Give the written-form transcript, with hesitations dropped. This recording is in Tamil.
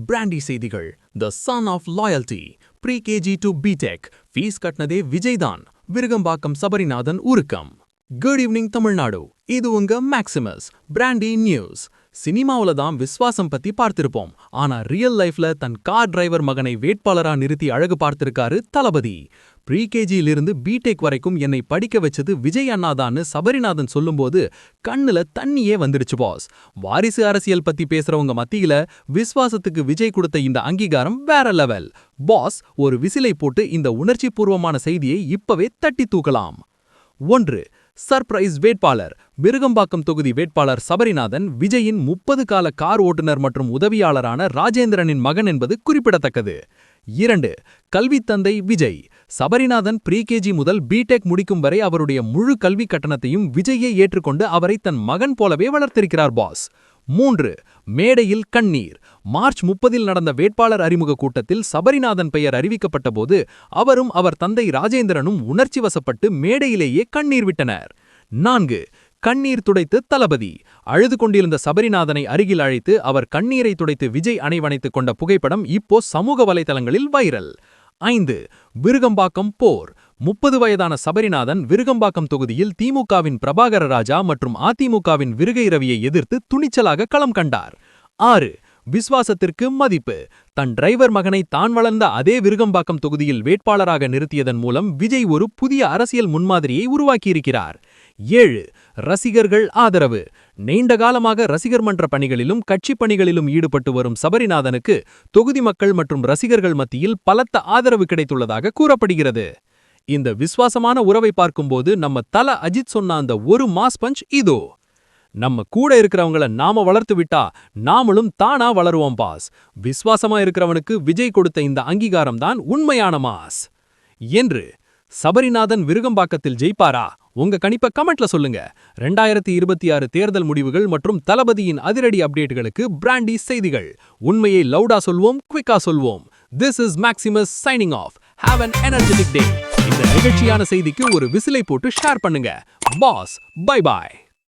பிராண்டி செய்திகள். The sun of loyalty. Pre KG to BTech. Fees கட்டினதே விஜய் தான். விருகம்பாக்கம் சபரிநாதன் உருக்கம். Good evening Tamil Nadu. இது உங்க மேக்சிமஸ் பிராண்டி நியூஸ். சினிமாவுல தான் விஸ்வாசம் பத்தி பார்த்திருப்போம். ஆனா ரியல் லைஃப்ல தன் கார் டிரைவர் மகனை வேட்பாளரா நிறுத்தி அழகு பார்த்திருக்காரு தளபதி. ப்ரீ கேஜியிலிருந்து பிடெக் வரைக்கும் என்னை படிக்க வச்சது விஜய் அண்ணாதான்னு சபரிநாதன் சொல்லும்போது கண்ணுல தண்ணியே வந்துடுச்சு பாஸ். வாரிசு அரசியல் பத்தி பேசுறவங்க மத்தியில விஸ்வாசத்துக்கு விஜய் கொடுத்த இந்த அங்கீகாரம் வேற லெவல். பாஸ் ஒரு விசிலை போட்டு இந்த உணர்ச்சி பூர்வமான செய்தியை இப்பவே தட்டி தூக்கலாம். 1. சர்ப்ரைஸ் வேட்பாளர். விருகம்பாக்கம் தொகுதி வேட்பாளர் சபரிநாதன் விஜயின் 30 கால கார் ஓட்டுநர் மற்றும் உதவியாளரான ராஜேந்திரனின் மகன் என்பது குறிப்பிடத்தக்கது. 2. கல்வித் தந்தை விஜய். சபரிநாதன் ப்ரீ கேஜி முதல் பிடெக் முடிக்கும் வரை அவருடைய முழு கல்வி கட்டணத்தையும் விஜயே ஏற்றுக்கொண்டு அவரை தன் மகன் போலவே வளர்த்திருக்கிறார் பாஸ். 3. மேடையில் கண்ணீர். மார்ச் 30 நடந்த வேட்பாளர் அறிமுக கூட்டத்தில் சபரிநாதன் பெயர் அறிவிக்கப்பட்ட போது அவரும் அவர் தந்தை ராஜேந்திரனும் உணர்ச்சி வசப்பட்டு மேடையிலேயே கண்ணீர் விட்டனர். 4. கண்ணீர் துடைத்து தளபதி. அழுது கொண்டிருந்த சபரிநாதனை அருகில் அழைத்து அவர் கண்ணீரை துடைத்து விஜய் அணைவணைத்துக் கொண்ட புகைப்படம் இப்போ சமூக வலைதளங்களில் வைரல். 5. விருகம்பாக்கம் போர். 30 வயதான சபரிநாதன் விருகம்பாக்கம் தொகுதியில் திமுகவின் பிரபாகர ராஜா மற்றும் அதிமுகவின் விருகை ரவியை எதிர்த்து துணிச்சலாக களம் கண்டார். 6. விஸ்வாசத்திற்கு மதிப்பு. தன் டிரைவர் மகனை தான் வளர்ந்த அதே விருகம்பாக்கம் தொகுதியில் வேட்பாளராக நிறுத்தியதன் மூலம் விஜய் ஒரு புதிய அரசியல் முன்மாதிரியை உருவாக்கியிருக்கிறார். 7. ரசிகர்கள் ஆதரவு. நீண்ட காலமாக ரசிகர் மன்ற பணிகளிலும் கட்சி பணிகளிலும் ஈடுபட்டு வரும் சபரிநாதனுக்கு தொகுதி மக்கள் மற்றும் ரசிகர்கள் மத்தியில் பலத்த ஆதரவு கிடைத்துள்ளதாக கூறப்படுகிறது. இந்த விசுவாசமான உறவை பார்க்கும்போது நம்ம தல அஜித் சொன்ன அந்த ஒரு மாஸ் பஞ்ச் இதோ. நம்ம கூட இருக்கிறவங்கள நாம வளர்த்து விட்டா நாமளும் தானா வளருவோம் பாஸ். விசுவாசமா இருக்கிறவனுக்கு விஜய் கொடுத்த இந்த அங்கீகாரம் தான் உண்மையான மாஸ் என்று. சபரிநாதன் விருகம்பாக்கத்தில் ஜெயிப்பாரா? உங்க கணிப்பை கமெண்ட்ல சொல்லுங்க. 2026 தேர்தல் முடிவுகள் மற்றும் தளபதியின் அதிரடி அப்டேட்டுகளுக்கு பிராண்டி செய்திகள். உண்மையை லவுடா சொல்வோம், குவிக்கா சொல்வோம். This is Maximus signing off. Have an energetic day. இந்த நிகழ்ச்சியான செய்திக்கு ஒரு விசிலை போட்டு ஷேர் பண்ணுங்க. பாஸ் பை பாய்.